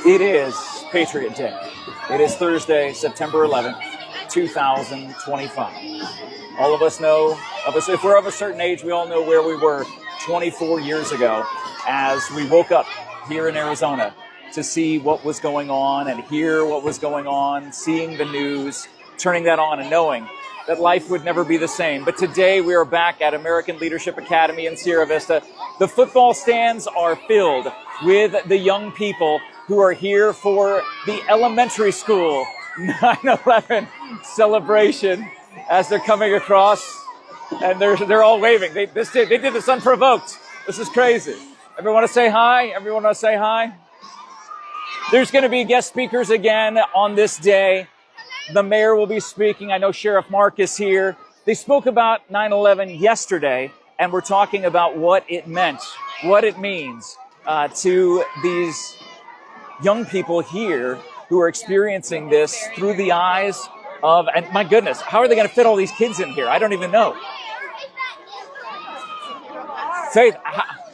It is Patriot Day. It is Thursday, September 11th, 2025. All of us know, if we're of a certain age, we all know where we were 24 years ago as we woke up here in Arizona to see what was going on and hear what was going on, seeing the news, turning that on and knowing that life would never be the same. But today we are back at American Leadership Academy in Sierra Vista. The football stands are filled with the young people who are here for the elementary school 9/11 celebration as they're coming across, and they're all waving. They did this unprovoked. This is crazy. Everyone want to say hi? Everyone want to say hi? There's going to be guest speakers again on this day. The mayor will be speaking. I know Sheriff Mark is here. They spoke about 9/11 yesterday, and we're talking about what it meant, what it means to these young people here who are experiencing this through the eyes of, and my goodness, how are they going to fit all these kids in here? I don't even know. Faith,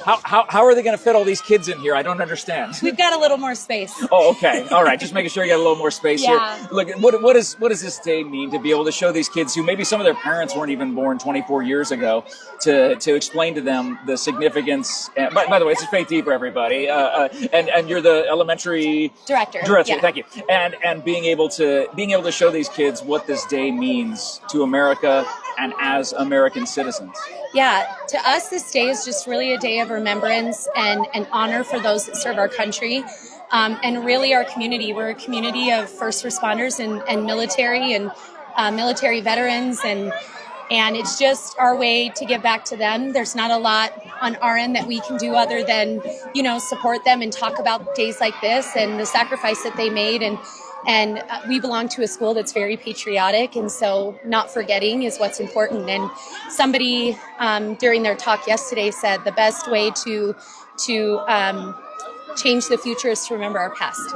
how are they going to fit all these kids in here? I don't understand. We've got a little more space. Oh, okay. All right. Just making sure you got a little more space here. Look, what does this day mean to be able to show these kids who maybe some of their parents weren't even born 24 years ago to explain to them the significance? By the way, it's a Faith Deeper, everybody. And you're the elementary director. Yeah. Thank you. And being able to show these kids what this day means to America and as American citizens. Yeah, to us, this day is just really a day of remembrance and an honor for those that serve our country and really our community. We're a community of first responders and military and military veterans, and it's just our way to give back to them. There's not a lot on our end that we can do other than, support them and talk about days like this and the sacrifice that they made. And we belong to a school that's very patriotic, and so not forgetting is what's important. And somebody during their talk yesterday said the best way to change the future is to remember our past.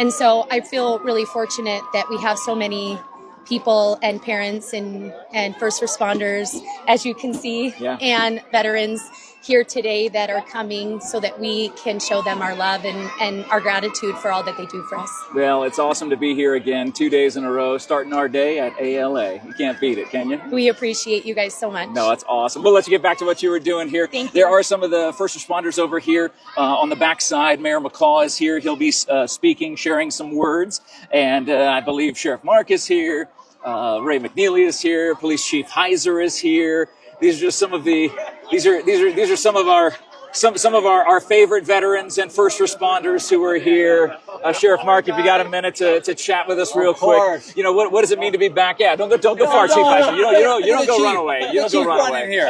And so I feel really fortunate that we have so many people and parents and first responders, as you can see, and veterans here today that are coming so that we can show them our love and our gratitude for all that they do for us. Well, it's awesome to be here again 2 days in a row, starting our day at ALA. You can't beat it, can you? We appreciate you guys so much. No, that's awesome. We'll let you get back to what you were doing here. Thank you. There are some of the first responders over here on the back side. Mayor McCaw is here. He'll be speaking, sharing some words. And I believe Sheriff Mark is here. Ray McNeely is here. Police Chief Heiser is here. These are just some of the. These are some of our favorite veterans and first responders who are here. Sheriff Mark, if you got a minute to chat with us real quick, what does it mean to be back? Yeah, don't go far, Chief Heiser. You don't go run away. You don't go run away.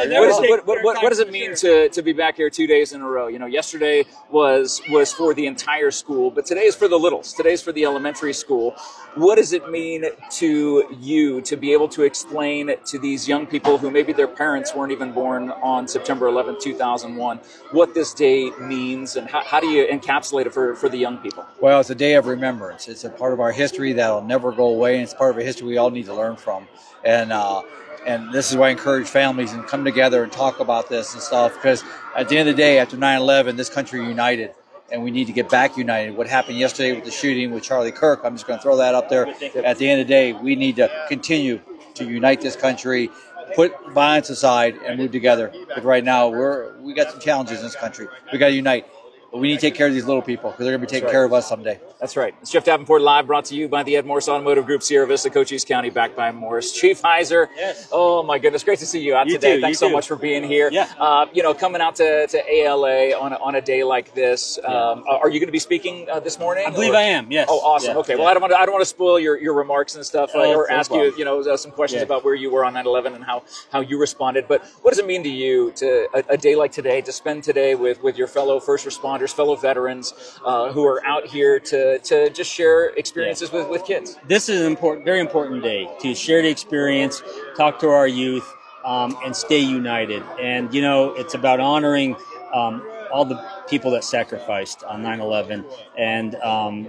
What does it mean to be back here 2 days in a row? Yesterday was for the entire school, but today is for the littles. Today's for the elementary school. What does it mean to you to be able to explain to these young people who maybe their parents weren't even born on September 11th, 2001, what this day means, and how do you encapsulate it for the young people? Well, it's a day of remembrance. It's a part of our history that'll never go away, and it's part of our history we all need to learn from. And this is why I encourage families and come together and talk about this and stuff, because at the end of the day, after 9/11, this country united, and we need to get back united. What happened yesterday with the shooting with Charlie Kirk, I'm just going to throw that up there. At the end of the day, we need to continue to unite this country, put violence aside, and move together. But right now, we got some challenges in this country. We got to unite. But we need to take care of these little people because they're going to be taking care of us someday. That's right. It's Jeff Davenport live, brought to you by the Ed Morse Automotive Group, Sierra Vista, Cochise County, backed by Morse. Chief Heiser. Yes. Oh, my goodness. Great to see you out today. Thanks so much for being here. Yeah. Coming out to ALA on a day like this. Are you going to be speaking this morning? I believe I am, yes. Oh, awesome. Yeah. Okay. Well, I don't want to spoil your remarks and stuff or ask you, some questions about where you were on 9/11 and how you responded. But what does it mean to you to a day like today, to spend today with your fellow first responders, fellow veterans, who are out here to just share experiences with kids? This is an very important day to share the experience, talk to our youth, and stay united. And, it's about honoring all the people that sacrificed on 9/11 and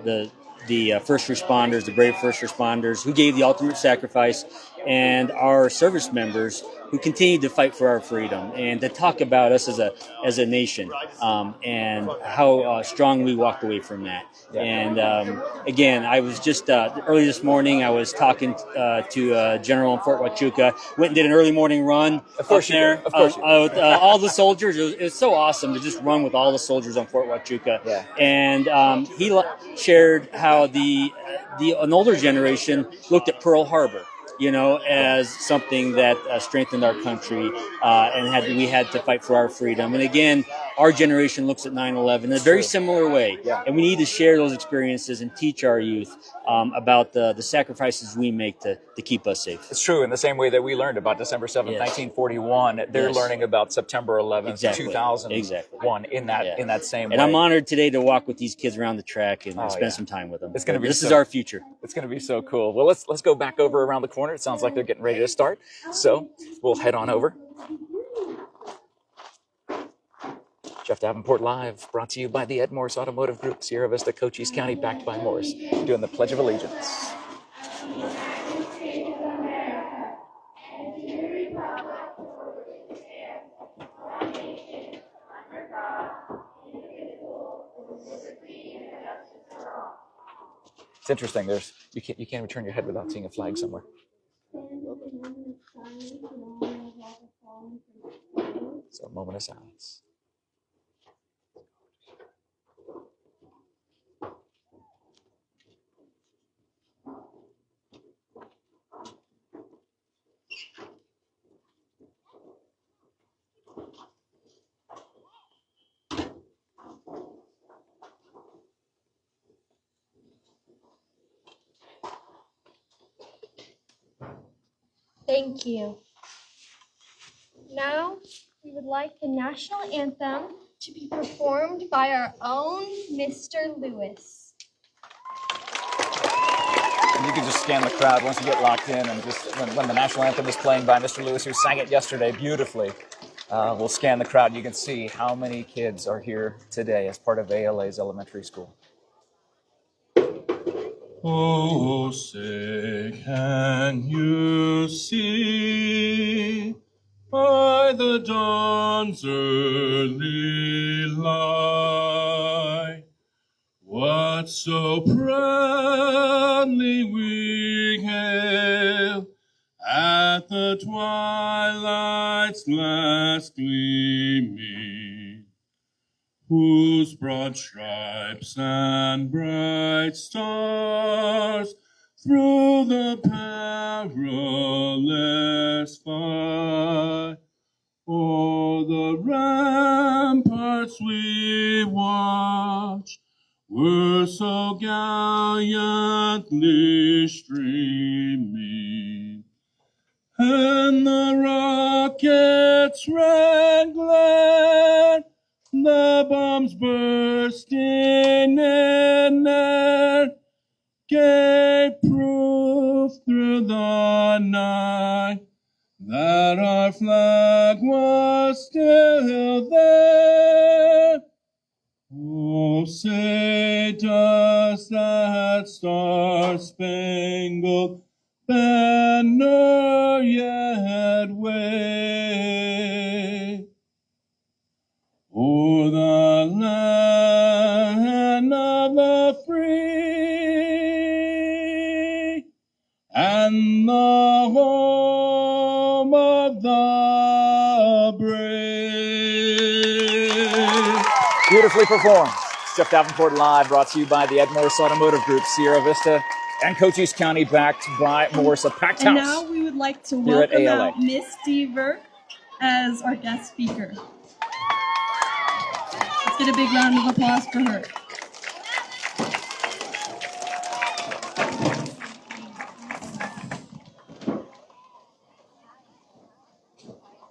the the first responders, the brave first responders who gave the ultimate sacrifice, and our service members who continue to fight for our freedom, and to talk about us as a nation, and how strong we walked away from that. Yeah. And again, I was just early this morning. I was talking to a general in Fort Huachuca. Went and did an early morning run Of course up there Of course with all the soldiers. It was so awesome to just run with all the soldiers on Fort Huachuca. Yeah. And he shared how an older generation looked at Pearl Harbor, as something that strengthened our country, and we had to fight for our freedom. And again, our generation looks at 9/11 in a very similar way. Yeah. And we need to share those experiences and teach our youth about the sacrifices we make to keep us safe. It's true. In the same way that we learned about December 7th, 1941, they're learning about September 11th, 2001 in that same way. And I'm honored today to walk with these kids around the track and spend some time with them. It's going to be This is our future. It's going to be so cool. Well, let's go back over around the corner. It sounds like they're getting ready to start. So we'll head on over. Jeff Davenport Live, brought to you by the Ed Morse Automotive Group, Sierra Vista, Cochise County, backed by Morse, doing the Pledge of Allegiance. It's interesting. You can't even turn your head without seeing a flag somewhere. So a moment of silence. Thank you. Now, we would like the national anthem to be performed by our own Mr. Lewis. And you can just scan the crowd once you get locked in, and just when the national anthem is playing by Mr. Lewis, who sang it yesterday beautifully, we'll scan the crowd. You can see how many kids are here today as part of ALA's elementary school. Oh, say, can you see by the dawn's early light what so proudly we hailed at the twilight's last gleaming, whose broad stripes and bright stars through the perilous fight o'er the ramparts we watched were so gallantly streaming, and the rockets rang glad, the bombs bursting in air gave proof through the night that our flag was still there. Oh, say does that star-spangled banner yet wave o'er the land of the free and the home of the brave? Beautifully performed. Jeff Davenport Live, brought to you by the Ed Morse Automotive Group, Sierra Vista, and Cochise County, backed by Morse, a packed And house. now we would like to here at welcome ALA. out Miss Deaver as our guest speaker. Let's get a big round of applause for her.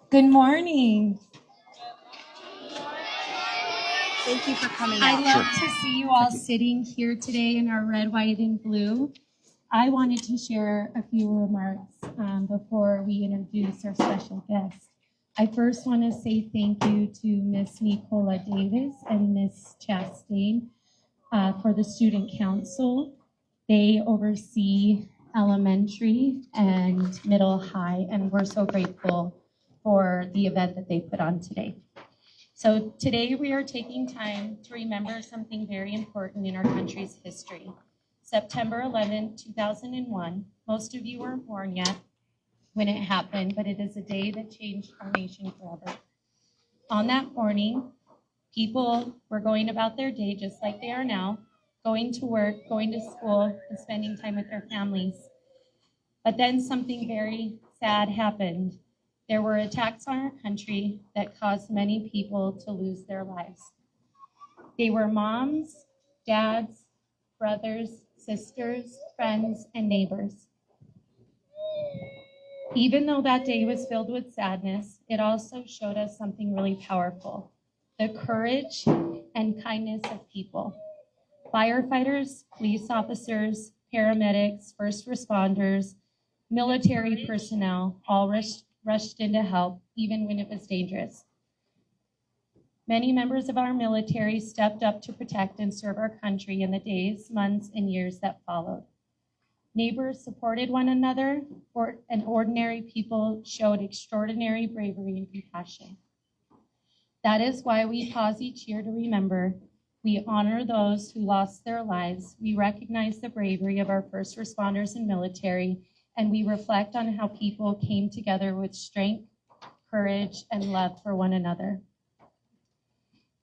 Good morning. Thank you for coming I out. love to see you all sitting here today in our red, white, and blue. I wanted to share a few remarks before we introduce our special guest. I first want to say thank you to Miss Nicola Davis and Miss Chastain for the Student Council They oversee elementary and middle high, and we're so grateful for the event that they put on today. So today we are taking time to remember something very important in our country's history. September 11, 2001, most of you weren't born yet when it happened, but it is a day that changed our nation forever. On that morning, people were going about their day just like they are now, going to work, going to school, and spending time with their families. But then something very sad happened. There were attacks on our country that caused many people to lose their lives. They were moms, dads, brothers, sisters, friends, and neighbors. Even though that day was filled with sadness, it also showed us something really powerful: the courage and kindness of people. Firefighters, police officers, paramedics, first responders, military personnel all rushed in to help, even when it was dangerous. Many members of our military stepped up to protect and serve our country in the days, months, and years that followed. Neighbors supported one another, and ordinary people showed extraordinary bravery and compassion. That is why we pause each year to remember. We honor those who lost their lives. We recognize the bravery of our first responders and military, and we reflect on how people came together with strength, courage, and love for one another.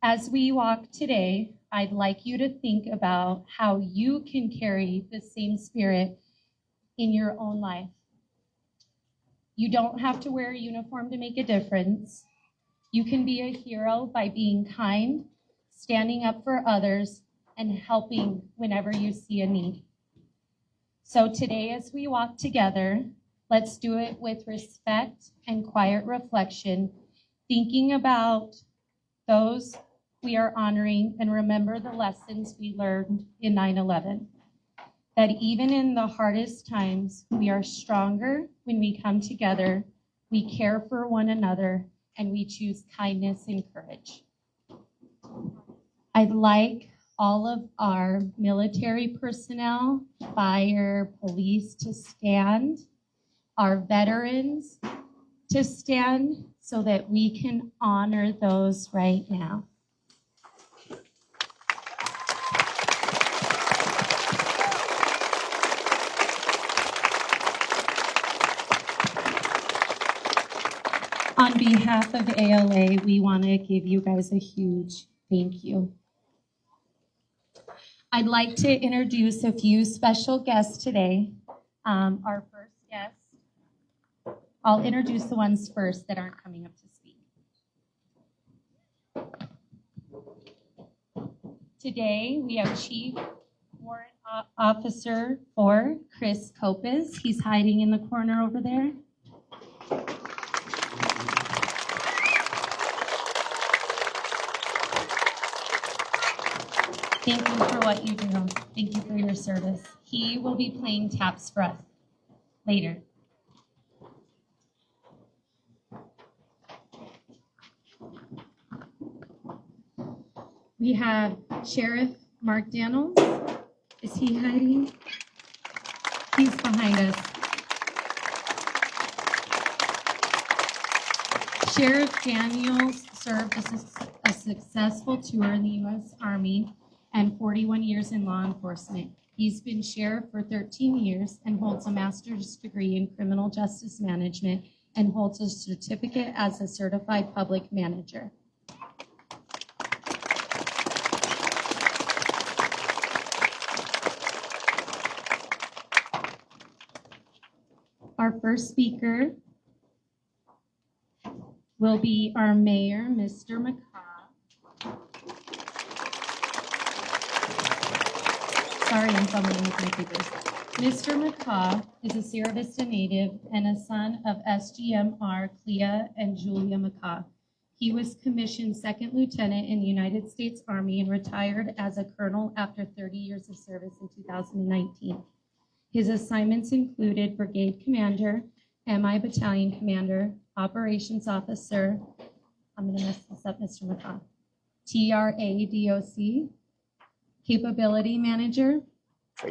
As we walk today, I'd like you to think about how you can carry the same spirit in your own life. You don't have to wear a uniform to make a difference. You can be a hero by being kind, standing up for others, and helping whenever you see a need. So today, as we walk together, let's do it with respect and quiet reflection, thinking about those we are honoring, and remember the lessons we learned in 9/11. That even in the hardest times, we are stronger when we come together, we care for one another, and we choose kindness and courage. I'd like all of our military personnel, fire, police to stand, our veterans to stand, so that we can honor those right now. On behalf of ALA, we want to give you guys a huge thank you. I'd like to introduce a few special guests today. Our first guest, I'll introduce the ones first that aren't coming up to speak. Today, we have Chief Warrant Officer 4, Chris Kopis. He's hiding in the corner over there. Thank you for what you do. Thank you for your service. He will be playing taps for us later. We have Sheriff Mark Daniels. Is he hiding? He's behind us. Sheriff Daniels served a successful tour in the U.S. Army and 41 years in law enforcement. He's been sheriff for 13 years and holds a master's degree in criminal justice management and holds a certificate as a certified public manager. Our first speaker will be our mayor, Mr. McCaw. Sorry, I'm fumbling with my papers. Mr. McCaw is a Sierra Vista native and a son of SGMR Clea and Julia McCaw. He was commissioned second lieutenant in the United States Army and retired as a colonel after 30 years of service in 2019. His assignments included brigade commander, MI battalion commander, operations officer, I'm going to mess this up, Mr. McCaw, TRADOC, capability manager,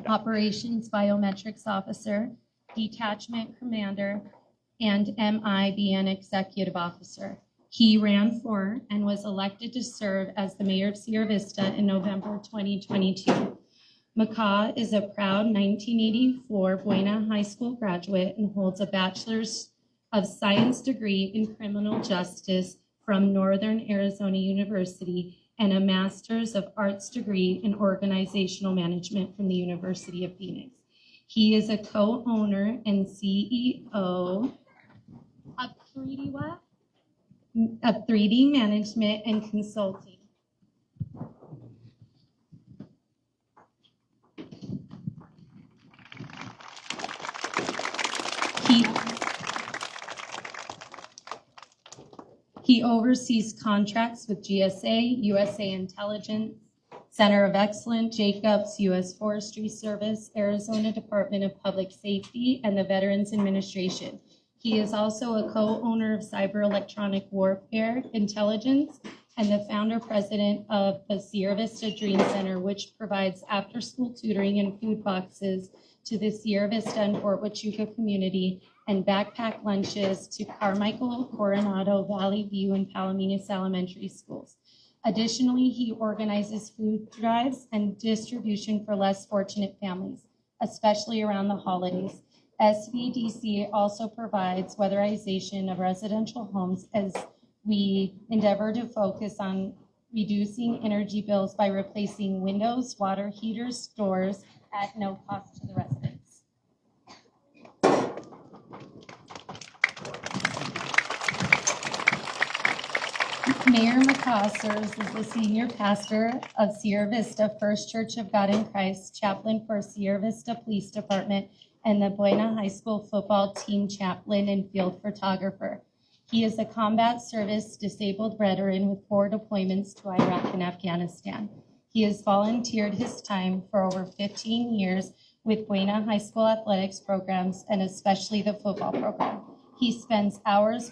Operations Biometrics Officer, Detachment Commander, and MIBN Executive Officer. He ran for and was elected to serve as the mayor of Sierra Vista in November 2022. McCaw is a proud 1984 Buena High School graduate and holds a Bachelor's of Science degree in Criminal Justice from Northern Arizona University and a Master's of Arts degree in Organizational Management from the University of Phoenix. He is a co-owner and CEO of 3D Management and Consulting. He oversees contracts with GSA, USA Intelligence, Center of Excellence, Jacobs, U.S. Forestry Service, Arizona Department of Public Safety, and the Veterans Administration. He is also a co-owner of Cyber Electronic Warfare Intelligence and the founder-president of the Sierra Vista Dream Center, which provides after-school tutoring and food boxes to the Sierra Vista and Fort Huachuca community and backpack lunches to Carmichael, Coronado, Valley View, and Palominas elementary schools. Additionally, he organizes food drives and distribution for less fortunate families, especially around the holidays. SVDC also provides weatherization of residential homes as we endeavor to focus on reducing energy bills by replacing windows, water heaters, doors at no cost to the residents. Mayor McCaw serves as the senior pastor of Sierra Vista First Church of God in Christ, chaplain for Sierra Vista Police Department, and the Buena High School football team chaplain and field photographer. He is a combat service disabled veteran with 4 deployments to Iraq and Afghanistan. He has volunteered his time for over 15 years with Buena High School athletics programs and especially the football program. He spends hours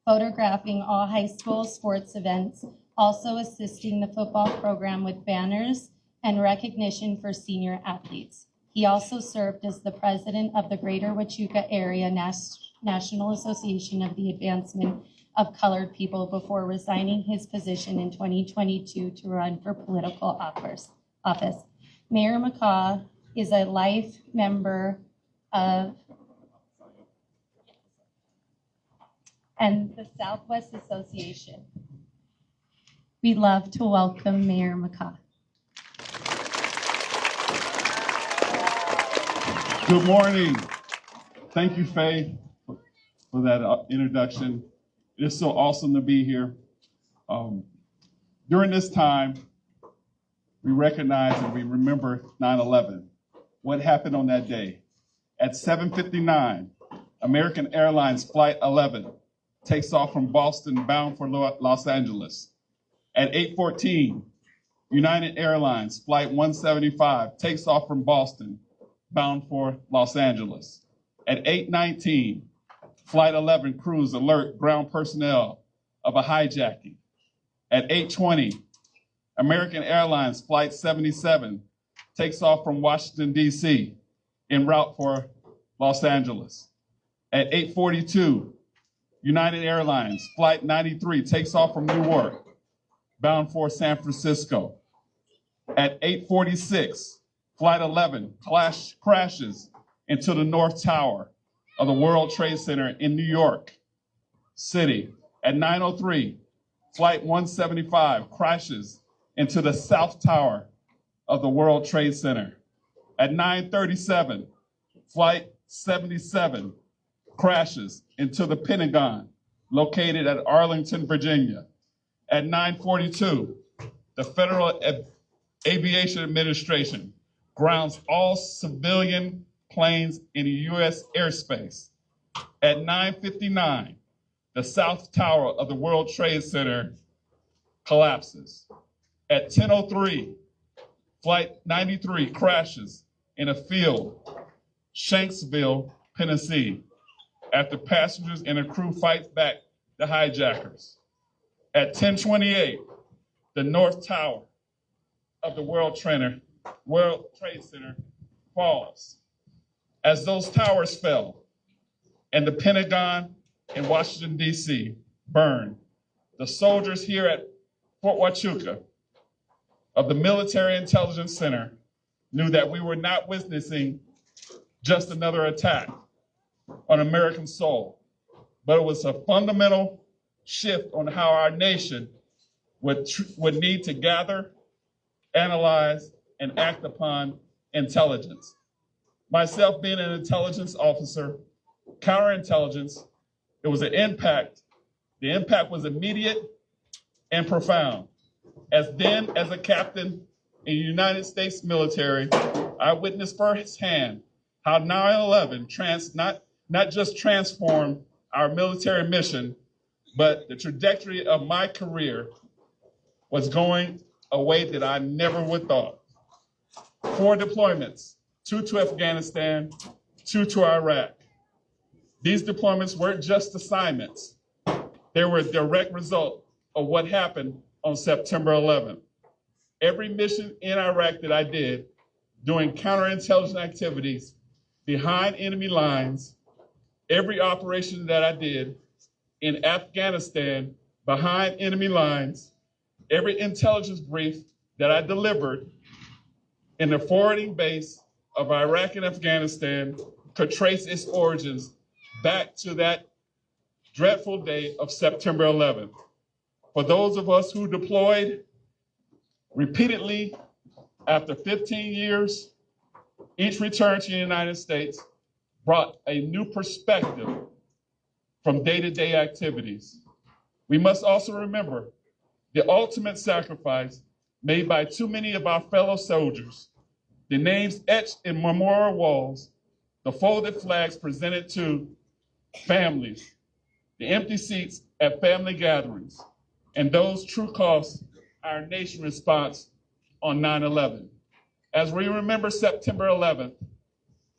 photographing all high school sports events, also assisting the football program with banners and recognition for senior athletes. He also served as the president of the Greater Huachuca Area National Association of the Advancement of Colored People before resigning his position in 2022 to run for political office. Mayor McCaw is a life member of and the Southwest Association. We'd love to welcome Mayor McCaw. Good morning. Thank you, Faith, for that introduction. It's so awesome to be here. During this time, we recognize and we remember 9/11. What happened on that day? At 7:59, American Airlines Flight 11 takes off from Boston bound for Los Angeles. At 8:14, United Airlines Flight 175 takes off from Boston bound for Los Angeles. At 8:19, Flight 11 crews alert ground personnel of a hijacking. At 8:20, American Airlines Flight 77 takes off from Washington, D.C. en route for Los Angeles. At 8:42, United Airlines Flight 93 takes off from Newark, bound for San Francisco. At 8:46, Flight 11 crashes into the North Tower of the World Trade Center in New York City. At 9:03, Flight 175 crashes into the South Tower of the World Trade Center. At 9:37, Flight 77 crashes into the Pentagon, located at Arlington, Virginia. At 9:42, the Federal Aviation Administration grounds all civilian planes in the U.S. airspace. At 9:59, the South Tower of the World Trade Center collapses. At 10:03, Flight 93 crashes in a field, Shanksville, Tennessee, after passengers and a crew fight back the hijackers. At 10:28, the North Tower of the World Trade World Trade Center falls. As those towers fell and the Pentagon in Washington, D.C. burned, the soldiers here at Fort Huachuca of the Military Intelligence Center knew that we were not witnessing just another attack on American soul, but it was a fundamental shift on how our nation would need to gather, analyze, and act upon intelligence. Myself being an intelligence officer, counterintelligence, it was an impact. The impact was immediate and profound. As a captain in the United States military, I witnessed firsthand how 9/11 not just transformed our military mission, but the trajectory of my career was going a way that I never would thought. 4 deployments, 2 to Afghanistan, 2 to Iraq. These deployments weren't just assignments. They were a direct result of what happened on September 11th. Every mission in Iraq that I did, doing counterintelligence activities behind enemy lines, every operation that I did in Afghanistan behind enemy lines, every intelligence brief that I delivered in the forwarding base of Iraq and Afghanistan could trace its origins back to that dreadful day of September 11th. For those of us who deployed repeatedly after 15 years, each return to the United States brought a new perspective from day-to-day activities. We must also remember the ultimate sacrifice made by too many of our fellow soldiers, the names etched in memorial walls, the folded flags presented to families, the empty seats at family gatherings, and those true costs our nation response on 9/11. As we remember September 11th,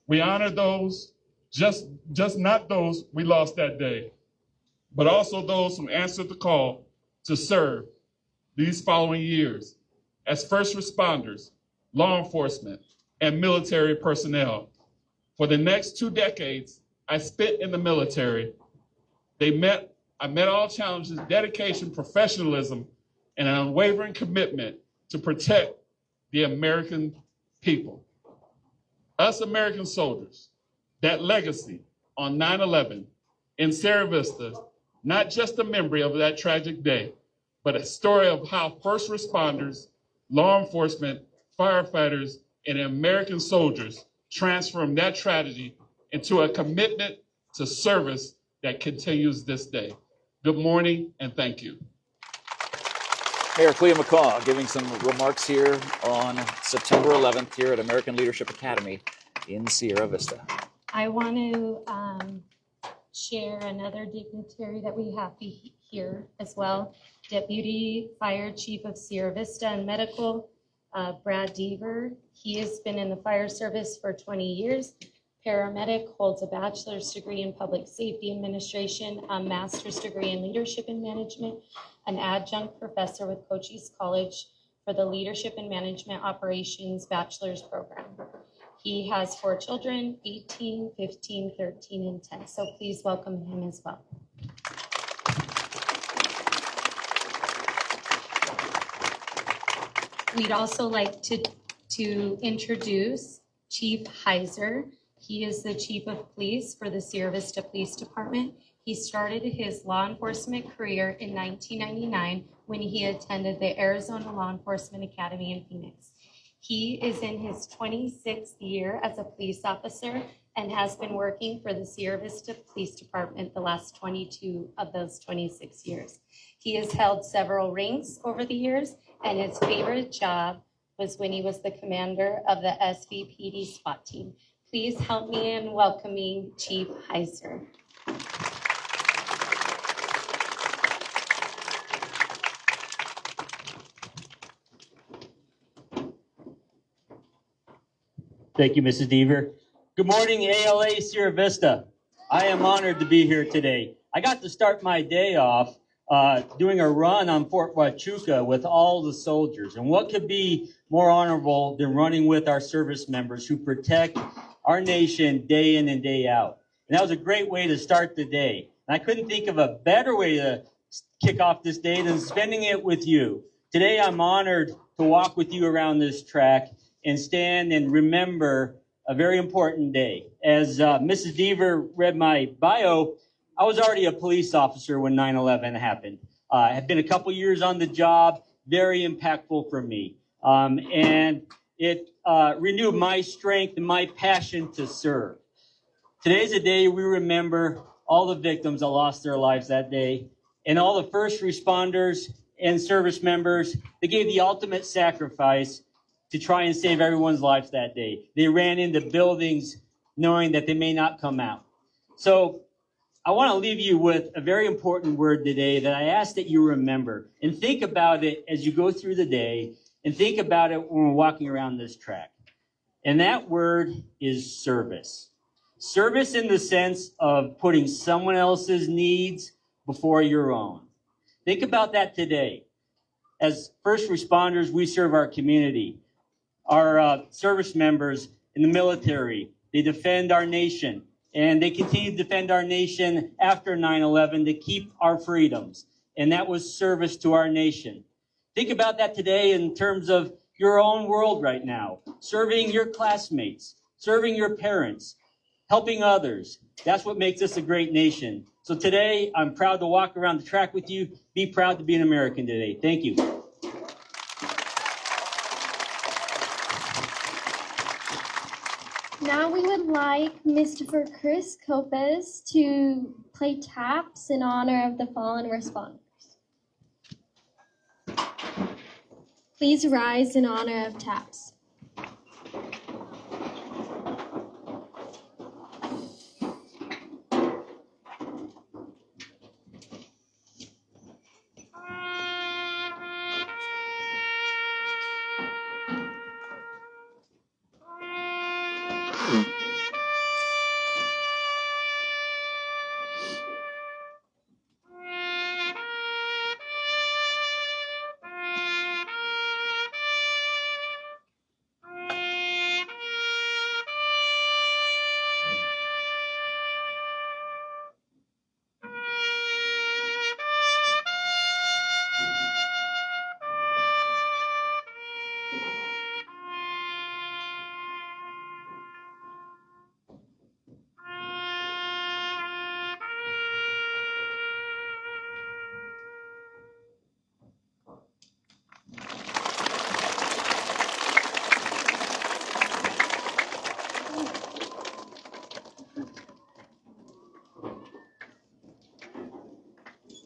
we honor those, just not those we lost that day, but also those who answered the call to serve these following years as first responders, law enforcement, and military personnel. For the next 2 decades, I spent in the military. I met all challenges, dedication, professionalism, and an unwavering commitment to protect the American people. Us American soldiers, that legacy on 9/11 in Sierra Vista, not just a memory of that tragic day, but a story of how first responders, law enforcement, firefighters, and American soldiers transformed that tragedy into a commitment to service that continues this day. Good morning and thank you. Mayor Clea McCaw giving some remarks here on September 11th here at American Leadership Academy in Sierra Vista. I want to share another dignitary that we have here as well. Deputy Fire Chief of Sierra Vista and Medical, Brad Deaver. He has been in the fire service for 20 years. Paramedic, holds a bachelor's degree in public safety administration, a master's degree in leadership and management, an adjunct professor with Cochise College for the Leadership and Management Operations Bachelor's Program. He has 4 children, 18, 15, 13, and 10. So please welcome him as well. We'd also like to introduce Chief Heiser. He is the Chief of Police for the Sierra Vista Police Department. He started his law enforcement career in 1999 when he attended the Arizona Law Enforcement Academy in Phoenix. He is in his 26th year as a police officer and has been working for the Sierra Vista Police Department the last 22 of those 26 years. He has held several ranks over the years, and his favorite job was when he was the commander of the SVPD SWAT team. Please help me in welcoming Chief Heiser. Thank you, Mrs. Deaver. Good morning, ALA Sierra Vista. I am honored to be here today. I got to start my day off doing a run on Fort Huachuca with all the soldiers. And what could be more honorable than running with our service members who protect our nation day in and day out. And that was a great way to start the day. And I couldn't think of a better way to kick off this day than spending it with you. Today, I'm honored to walk with you around this track and stand and remember a very important day. As Mrs. Deaver read my bio, I was already a police officer when 9/11 happened. I had been a couple years on the job, very impactful for me. And it renewed my strength and my passion to serve. Today's a day we remember all the victims that lost their lives that day and all the first responders and service members that gave the ultimate sacrifice to try and save everyone's lives that day. They ran into buildings knowing that they may not come out. So I want to leave you with a very important word today that I ask that you remember and think about it as you go through the day and think about it when we're walking around this track. And that word is service. Service in the sense of putting someone else's needs before your own. Think about that today. As first responders, we serve our community. Our service members in the military, they defend our nation. And they continue to defend our nation after 9/11 to keep our freedoms. And that was service to our nation. Think about that today in terms of your own world right now. Serving your classmates, serving your parents, helping others. That's what makes us a great nation. So today, I'm proud to walk around the track with you. Be proud to be an American today. Thank you. Now we would like Mr. Chris Copes to play taps in honor of the fallen responders. Please rise in honor of taps.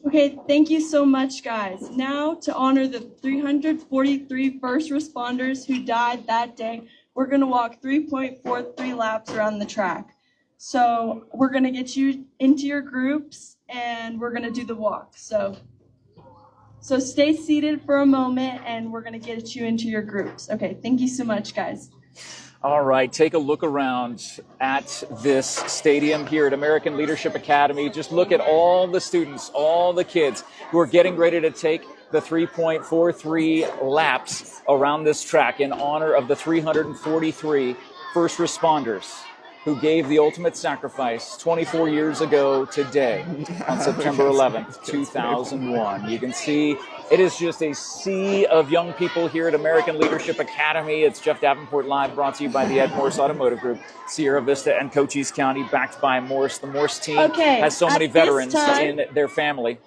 Okay, thank you so much, guys. Now, to honor the 343 first responders who died that day, we're going to walk 3.43 laps around the track. So we're going to get you into your groups, and we're going to do the walk. So stay seated for a moment, and we're going to get you into your groups. Okay, thank you so much, guys. All right, take a look around at this stadium here at American Leadership Academy. Just look at all the students, all the kids who are getting ready to take the 3.43 laps around this track in honor of the 343 first responders who gave the ultimate sacrifice 24 years ago today on September 11th, 2001. You can see it is just a sea of young people here at American Leadership Academy. It's Jeff Davenport Live, brought to you by the Ed Morse Automotive Group, Sierra Vista and Cochise County, backed by Morse. The Morse team has so many veterans in their family.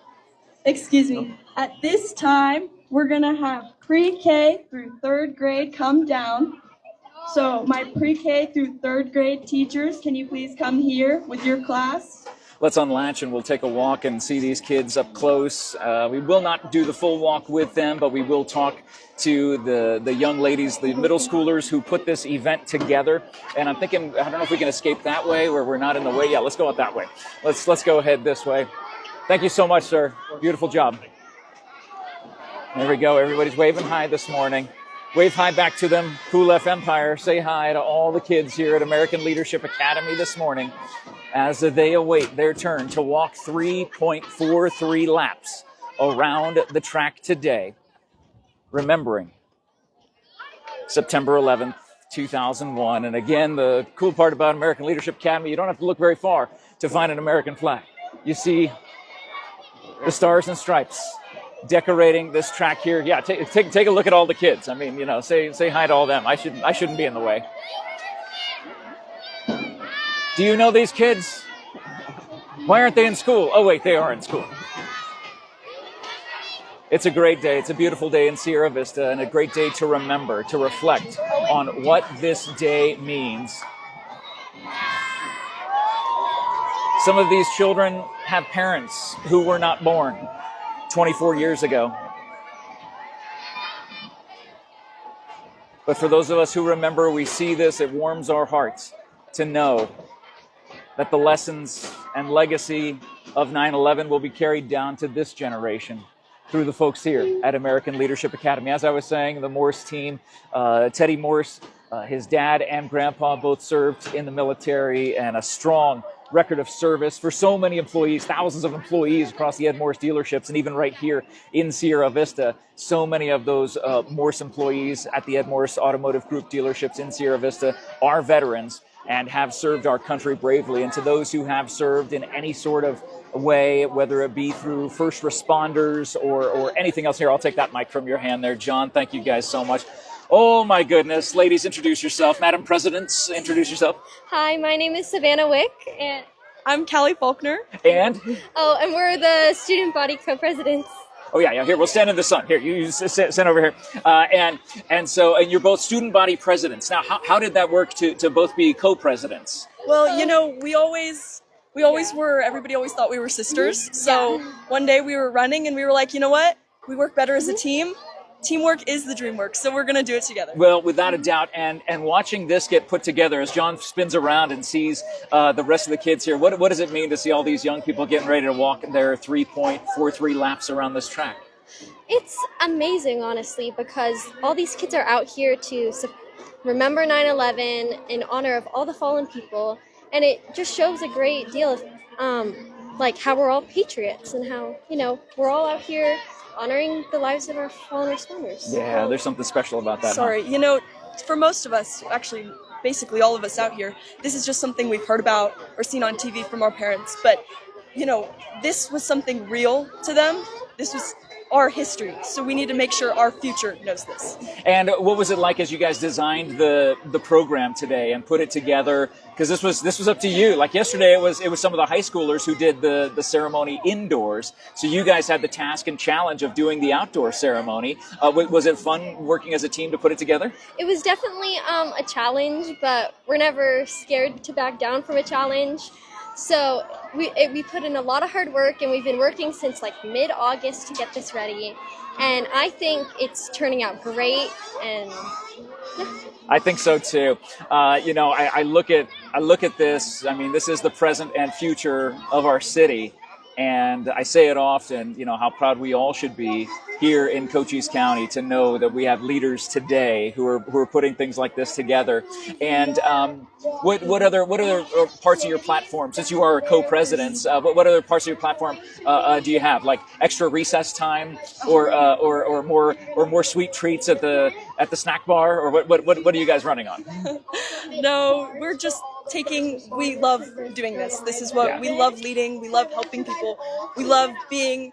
Excuse me. At this time, we're going to have pre-K through third grade come down. So my pre-K through third grade teachers, can you please come here with your class? Let's unlatch and we'll take a walk and see these kids up close. We will not do the full walk with them, but we will talk to the young ladies, the middle schoolers who put this event together. And I'm thinking, I don't know if we can escape that way where we're not in the way. Yeah, let's go out that way. Let's go ahead this way. Thank you so much, sir. Beautiful job. There we go. Everybody's waving hi this morning. Wave hi back to them. Cool F Empire. Say hi to all the kids here at American Leadership Academy this morning as they await their turn to walk 3.43 laps around the track today, remembering September 11th, 2001. And again, the cool part about American Leadership Academy, you don't have to look very far to find an American flag. You see the stars and stripes decorating this track here. Yeah, take a look at all the kids. I mean, you know, say hi to all them. I shouldn't be in the way. Do you know these kids? Why aren't they in school? Oh, wait, they are in school. It's a great day. It's a beautiful day in Sierra Vista, and a great day to remember, to reflect on what this day means. Some of these children have parents who were not born 24 years ago. But for those of us who remember, we see this, it warms our hearts to know that the lessons and legacy of 9/11 will be carried down to this generation through the folks here at American Leadership Academy. As I was saying, the Morse team, Teddy Morse, his dad and grandpa both served in the military, and a strong record of service for so many employees, thousands of employees across the Ed Morse dealerships, and even right here in Sierra Vista, so many of those Morse employees at the Ed Morse Automotive Group dealerships in Sierra Vista are veterans and have served our country bravely. And to those who have served in any sort of way, whether it be through first responders or anything else here, I'll take that mic from your hand there, John. Thank you guys so much. Oh my goodness. Ladies, introduce yourself. Madam Presidents, introduce yourself. Hi, my name is Savannah Wick, and I'm Callie Faulkner. And? oh, and we're the student body co-presidents. Oh yeah, here, we'll stand in the sun. Here, you sit over here. And so you're both student body presidents. Now, how did that work to both be co-presidents? Well, you know, we always were, everybody always thought we were sisters. So one day we were running and we were like, you know what? We work better as a team. Teamwork is the dream work, so we're going to do it together. Well, without a doubt, and watching this get put together as John spins around and sees the rest of the kids here, what does it mean to see all these young people getting ready to walk their 3.43 laps around this track? It's amazing, honestly, because all these kids are out here to remember 9/11 in honor of all the fallen people, and it just shows a great deal of like how we're all patriots and how, you know, we're all out here honoring the lives of our fallen responders. Yeah, there's something special about that. Sorry, you know, for most of us, actually, basically all of us out here, this is just something we've heard about or seen on TV from our parents. But, you know, this was something real to them. This was our history, so we need to make sure our future knows this. And what was it like as you guys designed the program today and put it together? Because this was up to you. Like yesterday, it was some of the high schoolers who did the ceremony indoors. So you guys had the task and challenge of doing the outdoor ceremony. Was it fun working as a team to put it together? It was definitely a challenge, but we're never scared to back down from a challenge. So we put in a lot of hard work, and we've been working since like mid-August to get this ready. And I think it's turning out great, and yeah. I think so too. You know, I look at this. I mean, this is the present and future of our city. And I say it often, you know, how proud we all should be here in Cochise County to know that we have leaders today who are putting things like this together. And what other parts of your platform, since you are co-presidents, what other parts of your platform do you have? Like extra recess time, or more sweet treats at the snack bar, or what are you guys running on? No, we're just we love doing this. This is what we love leading. We love helping people. We love being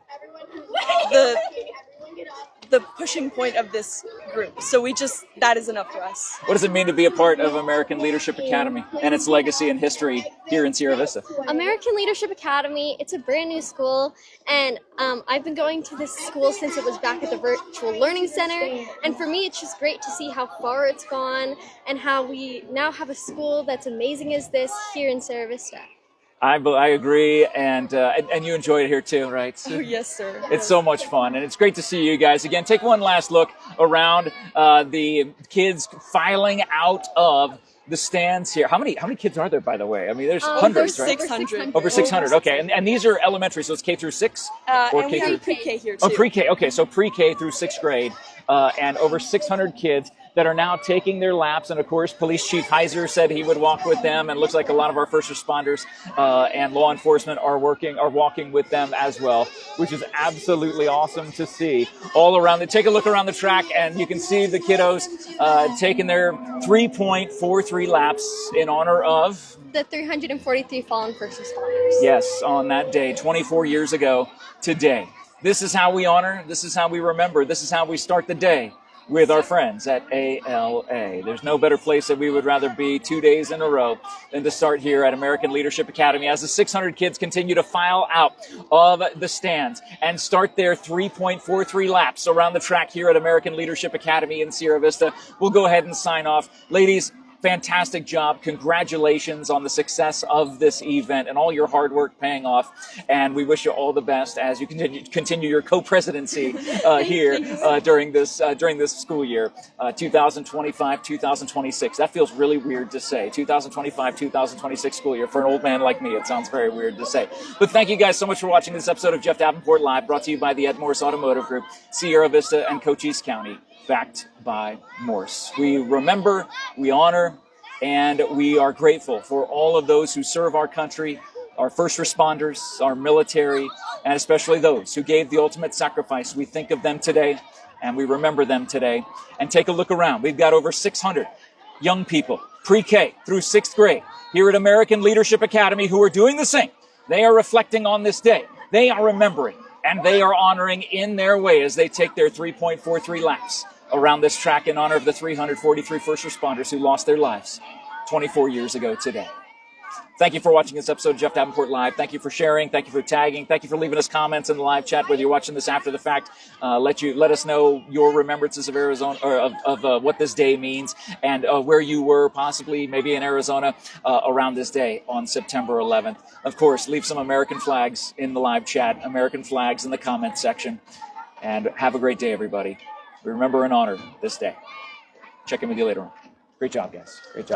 the pushing point of this group. So that is enough for us. What does it mean to be a part of American Leadership Academy and its legacy and history here in Sierra Vista? American Leadership Academy, it's a brand new school, and I've been going to this school since it was back at the Virtual Learning Center, and for me it's just great to see how far it's gone and how we now have a school that's amazing as this here in Sierra Vista. I agree, and you enjoy it here too, right? Oh, yes, sir. It's so much fun, and it's great to see you guys again. Take one last look around the kids filing out of the stands here. How many kids are there, by the way? I mean, there's hundreds, right? 600. Over 600. Okay, and these are elementary, so it's K through 6, or and we have pre-K here too. Oh, pre-K. Okay, so pre-K through 6th grade. and over 600 kids that are now taking their laps. And of course, Police Chief Heiser said he would walk with them, and it looks like a lot of our first responders and law enforcement are walking with them as well, which is absolutely awesome to see. All around, take a look around the track, and you can see the kiddos taking their 3.43 laps in honor of the 343 fallen first responders. Yes, on that day, 24 years ago today. This is how we honor, this is how we remember, this is how we start the day with our friends at ALA. There's no better place that we would rather be 2 days in a row than to start here at American Leadership Academy as the 600 kids continue to file out of the stands and start their 3.43 laps around the track here at American Leadership Academy in Sierra Vista. We'll go ahead and sign off. Ladies, fantastic job. Congratulations on the success of this event and all your hard work paying off. And we wish you all the best as you continue your co-presidency here during this school year, 2025-2026. That feels really weird to say. 2025-2026 school year. For an old man like me, it sounds very weird to say. But thank you guys so much for watching this episode of Jeff Davenport Live, brought to you by the Ed Morse Automotive Group, Sierra Vista, and Cochise County. Backed by Morse. We remember, we honor, and we are grateful for all of those who serve our country, our first responders, our military, and especially those who gave the ultimate sacrifice. We think of them today, and we remember them today. And take a look around. We've got over 600 young people, pre-K through 6th grade, here at American Leadership Academy who are doing the same. They are reflecting on this day. They are remembering, and they are honoring in their way as they take their 3.43 laps around this track in honor of the 343 first responders who lost their lives 24 years ago today. Thank you for watching this episode of Jeff Davenport Live. Thank you for sharing. Thank you for tagging. Thank you for leaving us comments in the live chat, whether you're watching this after the fact. Let us know your remembrances of Arizona, or of what this day means, and where you were possibly maybe in Arizona around this day on September 11th. Of course, leave some American flags in the live chat, American flags in the comment section, and have a great day, everybody. We remember and honor this day. Check in with you later on. Great job, guys. Great job.